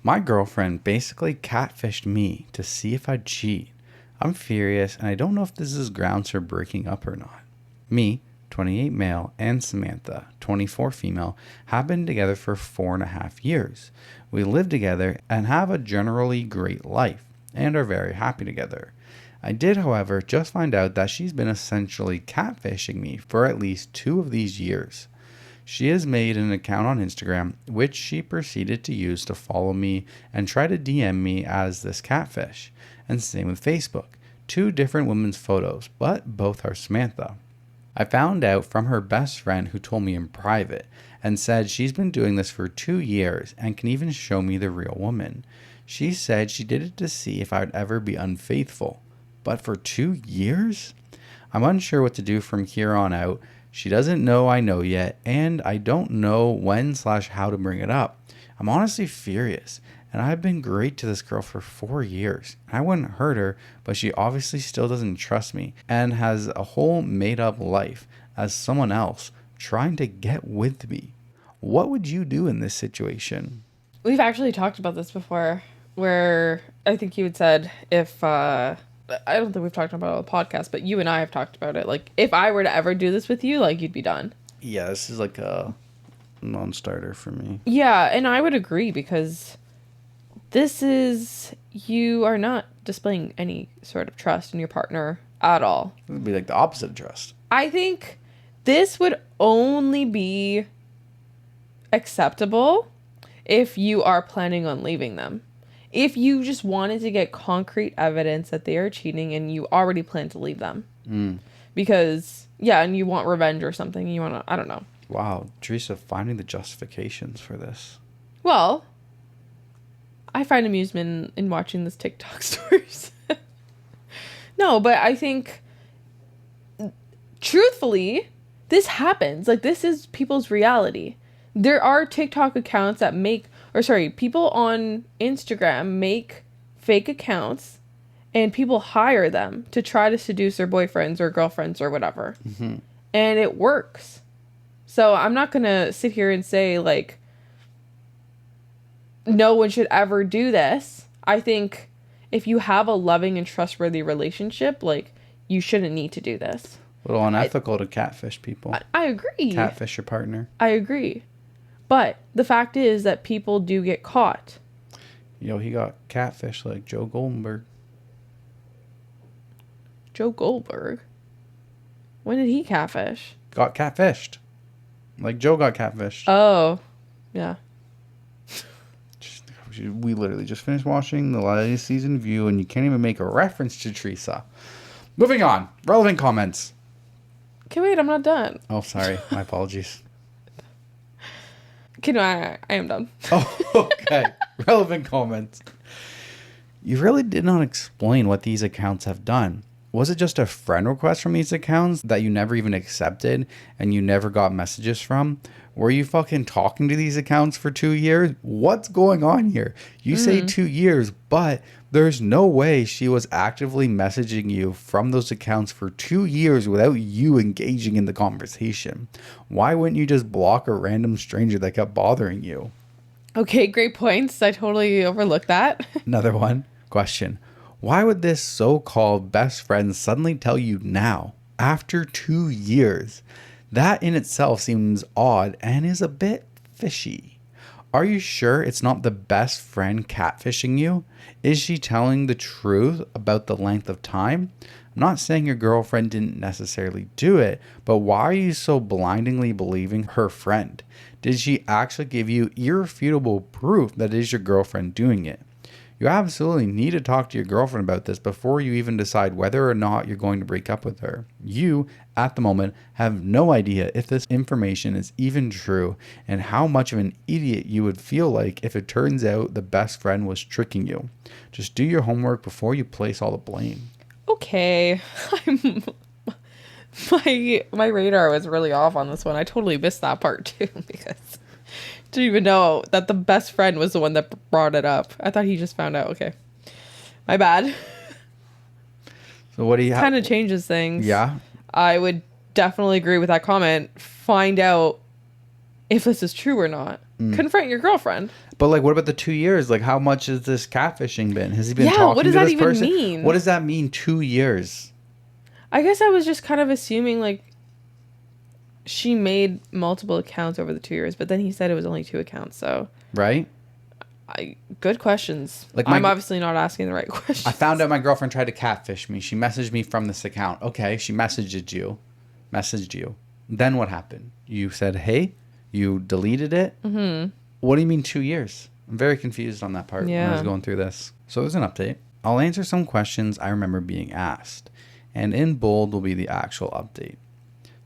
My girlfriend basically catfished me to see if I'd cheat. I'm furious and I don't know if this is grounds for breaking up or not. Me, 28 male, and Samantha, 24 female, have been together for 4.5 years. We live together and have a generally great life and are very happy together. I did, however, just find out that she's been essentially catfishing me for at least 2 of these years. She has made an account on Instagram, which she proceeded to use to follow me and try to DM me as this catfish. And same with Facebook. 2 different women's photos, but both are Samantha. I found out from her best friend who told me in private and said she's been doing this for 2 years and can even show me the real woman. She said she did it to see if I would ever be unfaithful. But for 2 years? I'm unsure what to do from here on out. She doesn't know I know yet, and I don't know when/how to bring it up. I'm honestly furious, and I've been great to this girl for 4 years. I wouldn't hurt her, but she obviously still doesn't trust me and has a whole made-up life as someone else trying to get with me. What would you do in this situation? We've actually talked about this before, where I think you had said if... I don't think we've talked about it on the podcast, but you and I have talked about it. Like, if I were to ever do this with you, like, you'd be done. Yeah, this is like a non-starter for me. Yeah, and I would agree because you are not displaying any sort of trust in your partner at all. It would be like the opposite of trust. I think this would only be acceptable if you are planning on leaving them. If you just wanted to get concrete evidence that they are cheating and you already plan to leave them. Because, yeah, and you want revenge or something. You want to, I don't know. Wow, Teresa, finding the justifications for this. Well, I find amusement in watching this TikTok stories. No, but I think, truthfully, this happens. Like, this is people's reality. There are TikTok accounts that people on Instagram make fake accounts and people hire them to try to seduce their boyfriends or girlfriends or whatever. Mm-hmm. And it works. So I'm not going to sit here and say, like, no one should ever do this. I think if you have a loving and trustworthy relationship, like, you shouldn't need to do this. A little unethical to catfish people. I agree. Catfish your partner. I agree. But the fact is that people do get caught. He got catfished like Joe Goldberg. Joe Goldberg? When did he catfish? Got catfished. Like Joe got catfished. Oh, yeah. We literally just finished watching the latest season View, and you can't even make a reference to Teresa. Moving on. Relevant comments. Okay, wait, I'm not done. Oh, sorry. My apologies. Okay, no, I am done. Oh, okay. Relevant comments. You really did not explain what these accounts have done. Was it just a friend request from these accounts that you never even accepted and you never got messages from? Were you fucking talking to these accounts for 2 years? What's going on here? You say 2 years, but there's no way she was actively messaging you from those accounts for 2 years without you engaging in the conversation. Why wouldn't you just block a random stranger that kept bothering you? Okay, great points. I totally overlooked that. Another one. Question. Why would this so-called best friend suddenly tell you now, after 2 years? That in itself seems odd and is a bit fishy. Are you sure it's not the best friend catfishing you? Is she telling the truth about the length of time? I'm not saying your girlfriend didn't necessarily do it, but why are you so blindingly believing her friend? Did she actually give you irrefutable proof that it is your girlfriend doing it? You absolutely need to talk to your girlfriend about this before you even decide whether or not you're going to break up with her. You, at the moment, have no idea if this information is even true and how much of an idiot you would feel like if it turns out the best friend was tricking you. Just do your homework before you place all the blame. Okay. My radar was really off on this one. I totally missed that part too because I didn't even know that the best friend was the one that brought it up. I thought he just found out. Okay. My bad. So what do you have? Kind of changes things. Yeah. I would definitely agree with that comment. Find out if this is true or not. Confront your girlfriend. But like, what about the 2 years? Like, how much has this catfishing been? Has he been Yeah, talking what does to that this even person? mean? What does that mean, 2 years? I guess I was just kind of assuming, like, she made multiple accounts over the 2 years, but then he said it was only 2 accounts, so... Right? Good questions. Like I'm obviously not asking the right questions. I found out my girlfriend tried to catfish me. She messaged me from this account. Okay, she messaged you. Then what happened? You said, hey, you deleted it? Mm-hmm. What do you mean 2 years? I'm very confused on that part when I was going through this. So there's an update. I'll answer some questions I remember being asked. And in bold will be the actual update.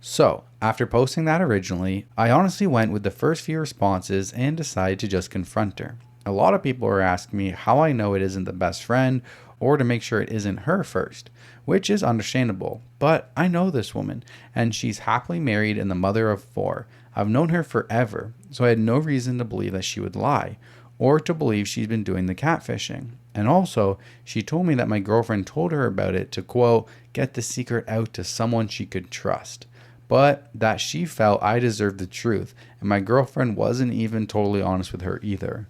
So, after posting that originally, I honestly went with the first few responses and decided to just confront her. A lot of people are asking me how I know it isn't the best friend or to make sure it isn't her first, which is understandable. But I know this woman, and she's happily married and the mother of 4. I've known her forever, so I had no reason to believe that she would lie or to believe she's been doing the catfishing. And also, she told me that my girlfriend told her about it to, quote, get the secret out to someone she could trust. But that she felt I deserved the truth, and my girlfriend wasn't even totally honest with her either.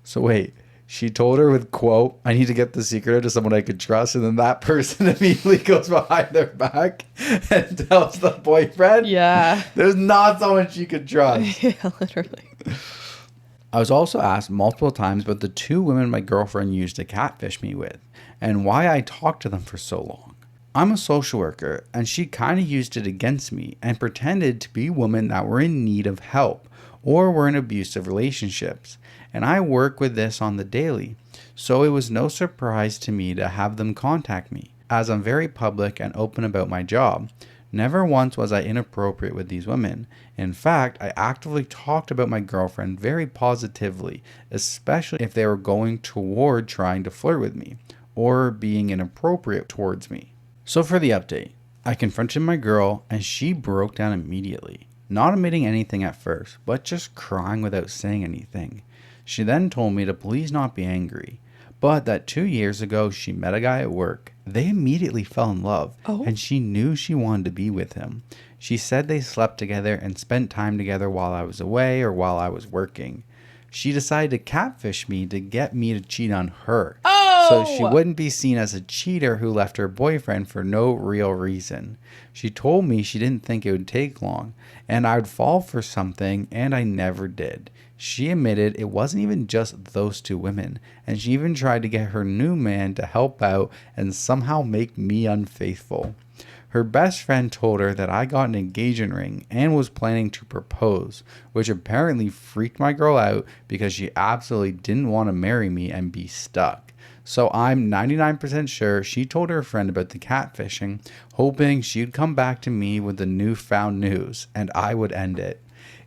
So wait, she told her with, quote, I need to get the secret out to someone I could trust, and then that person immediately goes behind their back and tells the boyfriend? Yeah. There's not someone she could trust. Yeah, literally. I was also asked multiple times about the 2 women my girlfriend used to catfish me with, and why I talked to them for so long. I'm a social worker, and she kind of used it against me and pretended to be women that were in need of help or were in abusive relationships. And I work with this on the daily, so it was no surprise to me to have them contact me, as I'm very public and open about my job. Never once was I inappropriate with these women. In fact, I actively talked about my girlfriend very positively, especially if they were going toward trying to flirt with me or being inappropriate towards me. So for the update, I confronted my girl and she broke down immediately, not admitting anything at first, but just crying without saying anything. She then told me to please not be angry, but that 2 years ago she met a guy at work. They immediately fell in love, and she knew she wanted to be with him. She said they slept together and spent time together while I was away or while I was working. She decided to catfish me to get me to cheat on her. So she wouldn't be seen as a cheater who left her boyfriend for no real reason. She told me she didn't think it would take long, and I would fall for something, and I never did. She admitted it wasn't even just those 2 women, and she even tried to get her new man to help out and somehow make me unfaithful. Her best friend told her that I got an engagement ring and was planning to propose, which apparently freaked my girl out because she absolutely didn't want to marry me and be stuck. So I'm 99% sure she told her friend about the catfishing, hoping she'd come back to me with the newfound news and I would end it.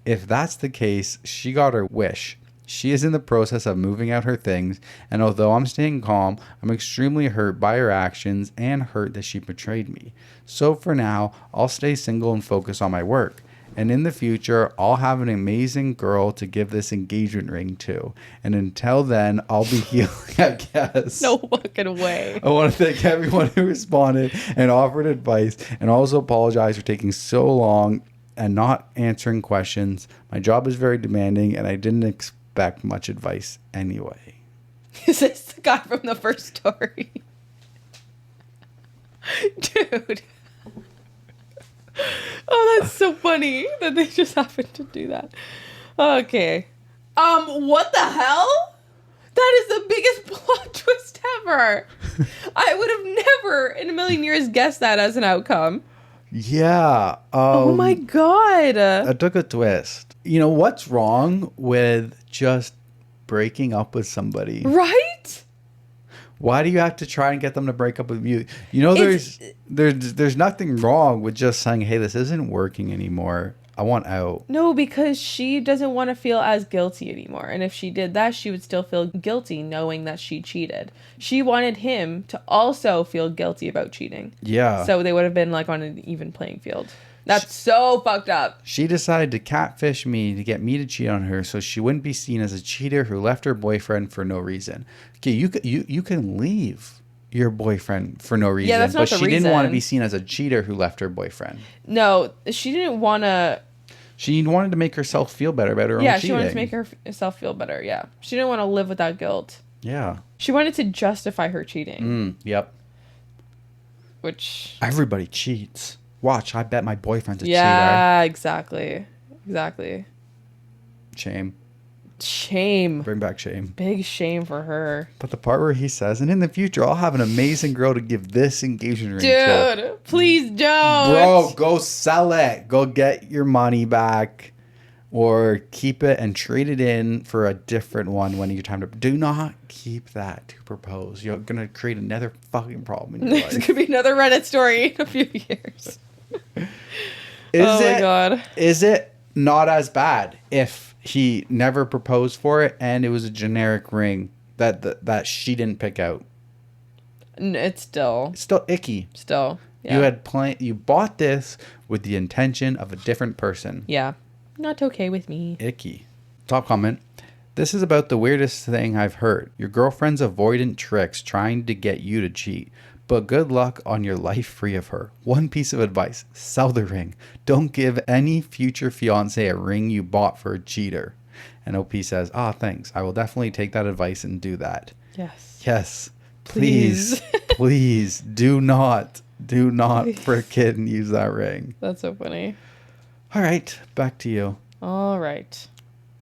If that's the case, she got her wish. She is in the process of moving out her things, and although I'm staying calm, I'm extremely hurt by her actions and hurt that she betrayed me. So for now, I'll stay single and focus on my work. And in the future, I'll have an amazing girl to give this engagement ring to. And until then, I'll be healing, I guess. No fucking way. I want to thank everyone who responded and offered advice, and also apologize for taking so long and not answering questions. My job is very demanding, and I didn't expect much advice anyway. Is this the guy from the first story? Dude. Oh, that's so funny that they just happened to do that. Okay. What the hell? That is the biggest plot twist ever. I would have never in a million years guessed that as an outcome. Yeah. Oh my God. It took a twist. You know, what's wrong with just breaking up with somebody? Right? Why do you have to try and get them to break up with you? You know, there's nothing wrong with just saying, hey, this isn't working anymore. I want out. No, because she doesn't want to feel as guilty anymore. And if she did that, she would still feel guilty knowing that she cheated. She wanted him to also feel guilty about cheating. Yeah. So they would have been like on an even playing field. That's so fucked up. She decided to catfish me to get me to cheat on her so she wouldn't be seen as a cheater who left her boyfriend for no reason. Okay, you can leave your boyfriend for no reason. Yeah, that's not the she reason. didn't want to be seen as a cheater who left her boyfriend. No, she didn't want to... She wanted to make herself feel better about her own cheating. Yeah, she wanted to make herself feel better. Yeah. She didn't want to live with that guilt. Yeah. She wanted to justify her cheating. Yep. Which... Everybody cheats. Watch, I bet my boyfriend's a cheater. Yeah, exactly. Exactly. Shame. Shame. Bring back shame. Big shame for her. But the part where he says, and in the future, I'll have an amazing girl to give this engagement ring to. Dude, please don't. Bro, go sell it. Go get your money back. Or keep it and trade it in for a different one when your time to... Do not keep that to propose. You're going to create another fucking problem in your life. There's going to be another Reddit story in a few years. My God. Is it not as bad if he never proposed for it and it was a generic ring that she didn't pick out? It's still icky. Still. Yeah. You bought this with the intention of a different person. Yeah. Not okay with me. Icky. Top comment. This is about the weirdest thing I've heard. Your girlfriend's avoidant tricks trying to get you to cheat. But good luck on your life free of her. One piece of advice. Sell the ring. Don't give any future fiance a ring you bought for a cheater. And OP says, thanks. I will definitely take that advice and do that. Yes. Yes. Please. Please do not freaking use that ring. That's so funny. All right. Back to you. All right.